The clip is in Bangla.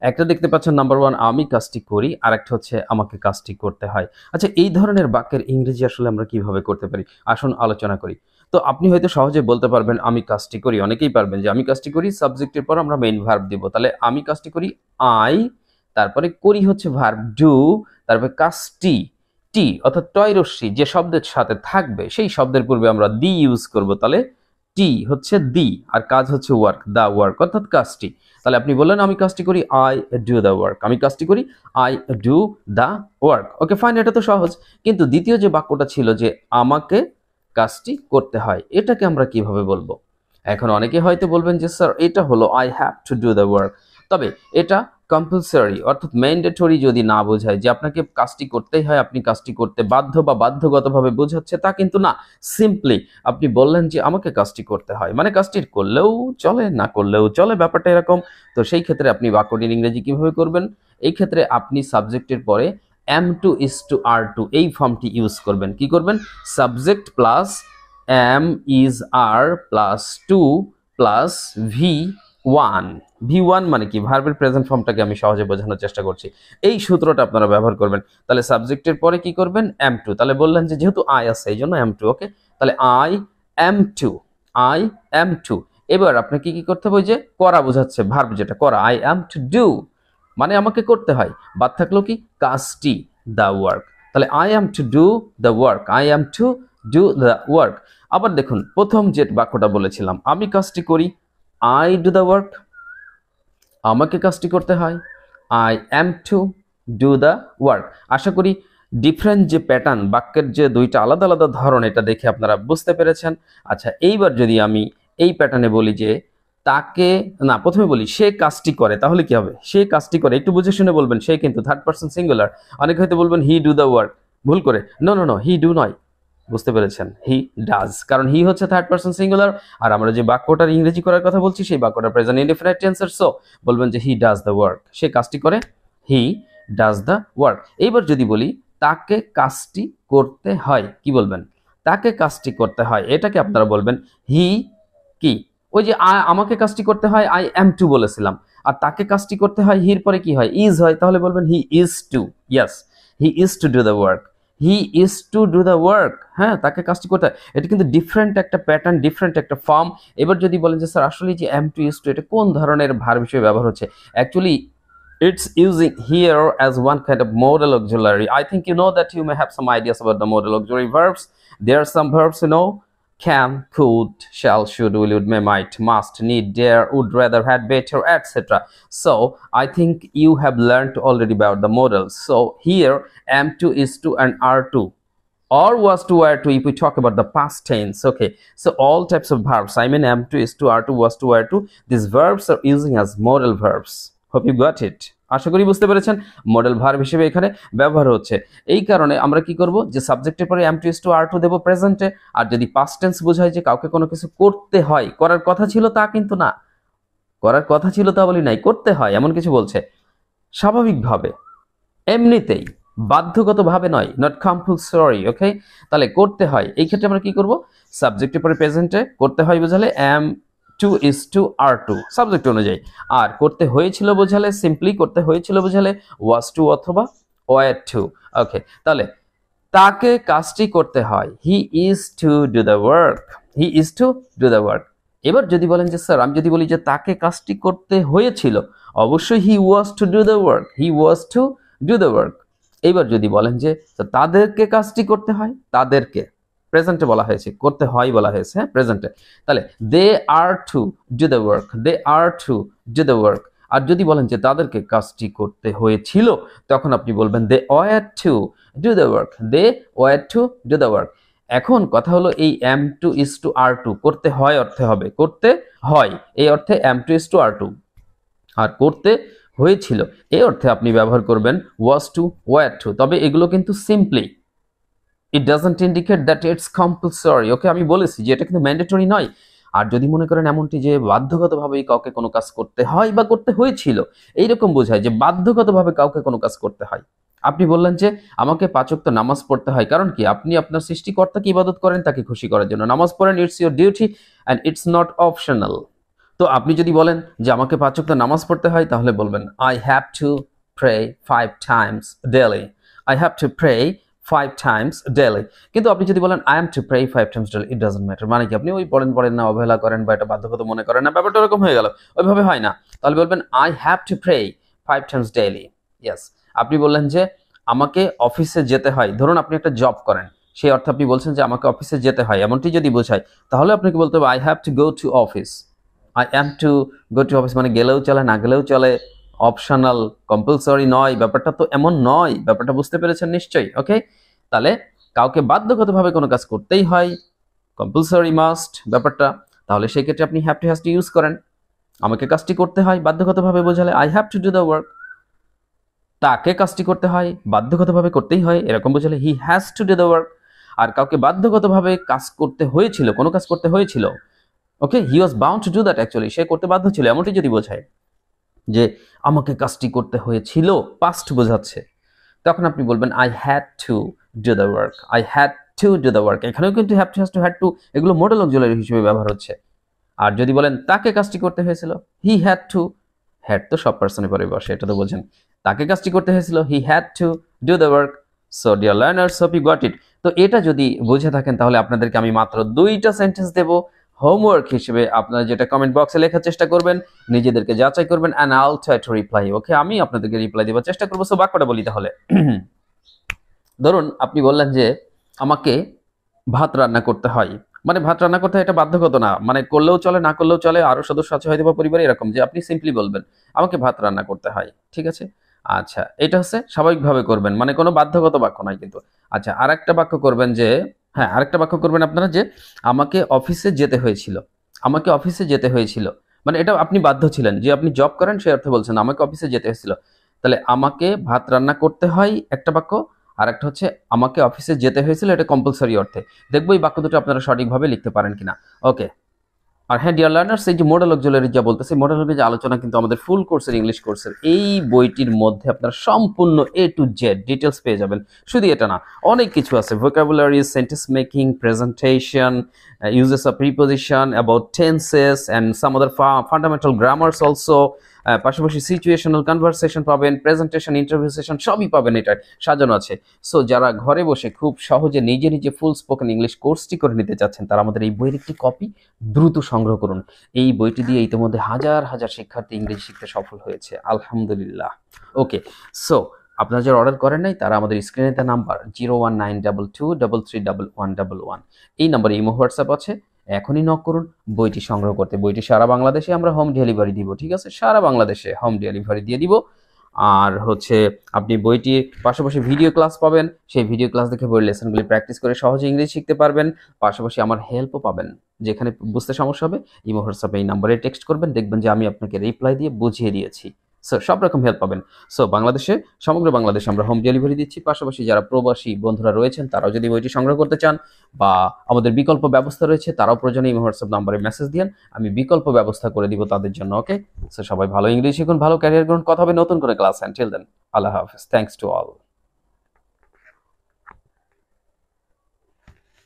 একটা দেখতে পাচ্ছেন নাম্বার 1 আমি কাজটি করি, আর একটা হচ্ছে আমাকে কাজটি করতে হয়। আচ্ছা, এই ধরনের বাক্যের ইংরেজি আসলে আমরা কিভাবে করতে পারি? আসুন আলোচনা করি। তো আপনি হয়তো সহজে বলতে পারবেন আমি কাজটি করি, অনেকেই পারবেন যে আমি কাজটি করি সাবজেক্টের পর আমরা মেইন ভার্ব দিব। তাহলে আমি কাজটি করি আই, তারপরে করি হচ্ছে ভার্ব ডু, তারপরে কাজটি টি অর্থাৎ টয় রশ্মি যে শব্দের সাথে থাকবে সেই শব্দের পূর্বে আমরা দি ইউজ করব। তাহলে টি হচ্ছে দি, আর কাজ হচ্ছে ওয়ার্ক, দা ওয়ার্ক অর্থাৎ কাজটি। তাহলে আপনি বললেন আমি কাজটি করি আই ডু দ্য ওয়ার্ক, আমি কাজটি করি I do the work. Okay fine, এটা তো সহজ। কিন্তু দ্বিতীয় যে বাক্যটা ছিল যে আমাকে কাজটি করতে হয়, এটাকে আমরা কিভাবে বলবো? এখন অনেকে হয়তো বলবেন যে স্যার এটা হলো I have to do the work, তবে এটা কম্পালসারি অর্থাৎ ম্যান্ডেটরি যদি না বোঝায় যে আপনাকে কাজটি করতেই হয়, আপনি কাজটি করতে বাধ্য বা বাধ্যগতভাবে বোঝাচ্ছে তা কিন্তু না। সিম্পলি আপনি বললেন যে আমাকে কাজটি করতে হয়, মানে কাজটি করলেও চলে না করলেও চলে, ব্যাপারটা এরকম। তো সেই ক্ষেত্রে আপনি বাক্যটির ইংরেজি কিভাবে করবেন? এই ক্ষেত্রে আপনি সাবজেক্টের পরে am to is to are to এই ফর্মটি ইউজ করবেন। কি করবেন? Subject plus am is are plus to plus ভি1। ভি1 মানে কি? ভার্বের প্রেজেন্ট ফর্মটাকে আমি সহজে বোঝানোর চেষ্টা করছি। এই সূত্রটা আপনারা ব্যবহার করবেন। তাহলে সাবজেক্টের পরে কি করবেন? Am to. তাহলে বললেন যে যেহেতু আই আছে এই জন্য এম টু। ওকে, তাহলে I am to, I am to. এবার আপনাকে কি করতে হবে? ওই যে করা বোঝাচ্ছে ভার্ব, যেটা করা, আই এম টু ডু মানে আমাকে করতে হয়। বাদ থাকলো কি? কাজটি, দ্য ওয়ার্ক। তাহলে I am to do the work, I am to do the work. আবার দেখুন প্রথম যে বাক্যটা বলেছিলাম আমি কাজটি করি আই ডু দ্য ওয়ার্ক, আমাকে কাজটি করতে হয় I am to do the work. আশা করি ডিফারেন্ট যে প্যাটার্ন, বাক্যের যে দুইটা আলাদা আলাদা ধরন, এটা দেখে আপনারা বুঝতে পেরেছেন। আচ্ছা, এইবার যদি আমি এই প্যাটার্নে বলি যে তাকে, না প্রথমে বলি সে কাজটি করে, তাহলে কি হবে? সে কাজটি করে, একটু বুঝে শুনে বলবেন। সে কিন্তু থার্ড পারসন সিঙ্গুলার। অনেকে হয়তো বলবেন হি ডু দ্য ওয়ার্ক, ভুল করে। No no no, he do নয়, বুঝতে পেরেছেন? হি ডাজ, কারণ হি হচ্ছে থার্ড পারসন সিঙ্গুলার, আর আমরা যে বাক্যটার ইংরেজি করার কথা বলছি সেই বাক্যটা প্রেজেন্ট ইনডেফিনিট টেন্সের। সো বলবেন যে হি ডাজ দ্য ওয়ার্ক, সে কাজটি করে, হি ডাজ দ্য ওয়ার্ক। এইবার যদি বলি তাকে কাজটি করতে হয়, কি বলবেন? তাকে কাজটি করতে হয়, এটাকে আপনারা বলবেন হি কি? ওই যে আমাকে কাজটি করতে হয় আই এম টু বলেছিলাম, আর তাকে কাজটি করতে হয় হির পরে কি হয়? ইজ হয়, তাহলে বলবেন he is to. Yes, he is to do the work, he is to do the work. হ্যাঁ, তাকে কাজটি করতে হয়। এটা কিন্তু ডিফারেন্ট একটা প্যাটার্ন, ডিফারেন্ট একটা ফর্ম। এবার যদি বলেন যে স্যার আসলে যে এম টু ইজ টু এটা কোন ধরনের ভার্ব হিসেবে ব্যবহার হচ্ছে? Actually it's using here as one kind of modal auxiliary. I think you know that you may have some ideas about the modal auxiliary verbs. There are some verbs, can, could, shall, should, will, would, may, might, must, need, dare, would, rather, had, better, etc. So I think you have learned already about the modals. So here am to, is to, and are to, or was to, were to if we talk about the past tense. Okay, so all types of verbs, I mean am to, is to, are to, was to, were to, these verbs are using as modal verbs. Hope you got it. আশা করি বুঝতে পেরেছেন। মডেল ভার্ব হিসেবে এখানে ব্যবহার হচ্ছে। এই কারণে আমরা কি করব? যে সাবজেক্টের পরে am to, is to, are to দেব প্রেজেন্টে। আর যদি পাস্ট টেন্স বোঝায় যে কাউকে কোনো কিছু করতে হয়, করার কথা ছিল তা কিন্তু না, করার কথা ছিল তা বলি নাই, করতে হয় এমন কিছু বলছে, স্বাভাবিকভাবে, এমনিতেই, বাধ্যগতভাবে নয়, নট কম্পালসরি। ওকে, তাহলে করতে হয়, এই ক্ষেত্রে আমরা কি করব? সাবজেক্টের পরে প্রেজেন্টে করতে হয় বোঝালে am to, is to, are to subject অনুযায়ী, আর করতে হয়েছিল বোঝালে, সিম্পলি করতে হয়েছিল বোঝালে was to অথবা were to। ওকে, তাহলে তাকে কাজটি করতে হয়, হি is to do the work, he is to do the work. এবার যদি বলেন যে স্যার আমি যদি বলি যে তাকে কাজটি করতে হয়েছিল, অবশ্যই he was to do the work, he was to do the work. এইবার যদি বলেন যে তাদেরকে কাজটি করতে হয়, তাদেরকে প্রেজেন্টে বলা হয়েছে, করতে হয় বলা হয়েছে, হ্যাঁ প্রেজেন্টে, তাহলে they are to do the work, they are to do the work. আর যদি বলেন যে তাদেরকে কাজটি করতে হয়েছিল, তখন আপনি বলবেন they were to do the work, they were to do the work. এখন কথা হলো এই am to, is to, are to করতে হয় অর্থে হবে, করতে হয় এই অর্থে am to, is to, are to, আর করতে হয়েছিল এই অর্থে আপনি ব্যবহার করবেন was to, were to। তবে এগুলো কিন্তু simply, it doesn't indicate that it's compulsory. Okay, আমি বলেছি যে এটা কিন্তু ম্যান্ডেটরি নয়। আর যদি মনে করেন এমনটি যে বাধ্যগতভাবে কাউকে কোনো কাজ করতে হয় বা করতে হয়েছিল, এইরকম বোঝায় যে বাধ্যগতভাবে কাউকে কোনো কাজ করতে হয়। আপনি বললেন যে আমাকে 5 ওয়াক্ত নামাজ পড়তে হয়, কারণ কি? আপনি আপনার সৃষ্টিকর্তাকে ইবাদত করেন তাকে খুশি করার জন্য, নামাজ পড়েন, it's your duty and it's not optional. তো আপনি যদি বলেন যে আমাকে 5 ওয়াক্ত নামাজ পড়তে হয়, তাহলে বলবেন I have to pray 5 times daily. I have to pray 5 times daily. কিন্তু আপনি যদি বলেন I am to pray 5 times daily, it doesn't matter, মানে কি আপনি ওই পড়েন না, অবহেলা করেন বা এটা বাধ্যগত মনে করেন না, ব্যাপারটা এরকম হয়ে গেল, ওইভাবে হয় না। তাহলে বলবেন I have to pray 5 times daily. Yes. আপনি বললেন যে আমাকে অফিসে যেতে হয়, ধরুন আপনি একটা জব করেন, সেই অর্থে আপনি বলছেন যে আমাকে অফিসে যেতে হয়, এমনটি যদি বোঝায়, তাহলে আপনাকে বলতে হবে I have to go to office. I am to go to office, মানে গেলেও চলে না গেলেও চলে, অপশনাল, কম্পালসরি নয়, ব্যাপারটা তো এমন নয়। ব্যাপারটা বুঝতে পেরেছেন নিশ্চয়ই? ওকে, তাহলে কাউকে বাধ্যগতভাবে কোনো কাজ করতেই হয়, কম্পালসরি মাস্ট ব্যাপারটা, তাহলে সেই ক্ষেত্রে আপনি have to has to use করেন। আমাকে কাজটি করতে হয় বাধ্যগতভাবে বোঝালে I have to do the work. তাকে কাজটি করতে হয় বাধ্যগতভাবে করতেই হয়, এরকম বোঝালে he has to do the work. আর কাউকে বাধ্যগতভাবে কাজ করতে হয়েছিল, কোনো কাজ করতে হয়েছিল, okay, he was bound to do that, actually সে করতে বাধ্য ছিল, এমনটি যদি বোঝায় যে আমাকে কাজটি করতে হয়েছিল, পাস্ট বোঝাচ্ছে, তখন আপনি বলবেন I had to do the work. I had to do the work. এখানেও কিন্তু have to, has to, had to এগুলো মডেল অক্সিলারি হিসেবে ব্যবহার হচ্ছে। আর যদি বলেন তাকে কাজটি করতে হয়েছিল, he had to, had তো সব পার্সনে পরে বসে, এটা তো বোঝেন, তাকে কাজটি করতে হয়েছিল, he had to do the work. So dear learners, hope you got it. তো এটা যদি বুঝে থাকেন, তাহলে আপনাদেরকে আমি মাত্র 2টা সেন্টেন্স দেব হোমওয়ার্ক হিসেবে, আপনারা যেটা কমেন্ট বক্সে লেখার চেষ্টা করবেন, নিজেদেরকে যাচাই করবেন, and I'll try to reply. ওকে, আমি আপনাদেরকে রিপ্লাই দেওয়ার চেষ্টা করবো। সো বাক্যটা বলি তাহলে। ধরুন আপনি বললেন যে আমাকে ভাত রান্না করতে হয়, মানে ভাত রান্না করতে হয় এটা বাধ্যগত না, মানে করলেও চলে না করলেও চলে, আরো সদস্য আছে হয়তো বা পরিবারে, এরকম যে আপনি সিম্পলি বলবেন আমাকে ভাত রান্না করতে হয়, ঠিক আছে? আচ্ছা, এটা হচ্ছে স্বাভাবিকভাবে করবেন, মানে কোনো বাধ্যগত বাক্য নয় কিন্তু। আচ্ছা, আরেকটা বাক্য করবেন যে, হ্যাঁ আরেকটা বাক্য করবেন আপনারা যে আমাকে অফিসে যেতে হয়েছিল, আমাকে অফিসে যেতে হয়েছিল, মানে এটা আপনি বাধ্য ছিলেন, যে আপনি জব করেন সেই অর্থে বলছেন আমাকে অফিসে যেতে হয়েছিল। তাহলে আমাকে ভাত রান্না করতে হয় একটা বাক্য, আর একটা হচ্ছে আমাকে অফিসে যেতে হয়েছিল, এটা কম্পালসরি অর্থে। দেখবো এই বাক্য দুটো আপনারা সঠিকভাবে লিখতে পারেন কিনা। ওকে, আর হ্যাঁ ডিয়ার লার্নার্স, এই যে মডেল অক্সিলারি যা বলতেছে, মডেল যে আলোচনা কিন্তু আমাদের ফুল কোর্সের ইংলিশ কোর্সের এই বইটির মধ্যে আপনারা সম্পূর্ণ A to Z ডিটেলস পেয়ে যাবেন। শুধু এটা না, অনেক কিছু আছে, vocabulary, sentence making, presentation, uses of preposition, about tenses and some other fundamental grammars also, পাশাপাশি সিচুয়েশনাল কনভারসেশন পাবেন, প্রেজেন্টেশন, ইন্টারভিউ সেশন সবই পাবেন, এটা সাজানো আছে। সো যারা ঘরে বসে খুব সহজে নিজে নিজে ফুল স্পোকেন ইংলিশ কোর্সটি করে নিতে চাচ্ছেন, তারা আমাদের এই বইয়ের একটি কপি দ্রুত সংগ্রহ করুন। এই বইটি দিয়ে ইতিমধ্যে হাজার হাজার শিক্ষার্থী ইংরেজি শিখতে সফল হয়েছে, আলহামদুলিল্লাহ। ওকে, সো আপনারা যারা অর্ডার করেন নাই, তারা আমাদের স্ক্রিনে দেওয়া নাম্বার 01922331111, এই নাম্বারে ইমো হোয়াটসঅ্যাপ আছে, এখনই নক করুন বইটি সংগ্রহ করতে। বইটি সারা বাংলাদেশে আমরা হোম ডেলিভারি দিব, ঠিক আছে? সারা বাংলাদেশে হোম ডেলিভারি দিয়ে দিব। আর হচ্ছে আপনি বইটির পাশাপাশি ভিডিও ক্লাস পাবেন, সেই ভিডিও ক্লাস দেখে বইয়ের লেসনগুলি প্র্যাকটিস করে সহজে ইংরেজি শিখতে পারবেন। পাশাপাশি আমার হেল্পও পাবেন, যেখানে বুঝতে সমস্যা হবে ইমো হোয়াটসঅ্যাপে এই নাম্বারে টেক্সট করবেন, দেখবেন যে আমি আপনাকে রিপ্লাই দিয়ে বুঝিয়ে দিয়েছি। সো সব রকম হেল্প পাবেন। সো বাংলাদেশে, সমগ্র বাংলাদেশে আমরা হোম ডেলিভারি দিচ্ছি। পাশাপাশি যারা প্রবাসী বন্ধুরা রয়েছেন, তারাও যদি বইটি সংগ্রহ করতে চান বা আমাদের বিকল্প ব্যবস্থা রয়েছে, তারাও প্রয়োজনে ইমো হোয়াটসঅ্যাপ নাম্বারে মেসেজ দিন, আমি বিকল্প ব্যবস্থা করে দিব তাদের জন্য। ওকে, সো সবাই ভালো ইংরেজি শিখুন, ভালো ক্যারিয়ার করুন। কথা হবে নতুন করে ক্লাস। আনটিল দেন, আল্লাহ হাফেজ, থ্যাঙ্কস টু অল।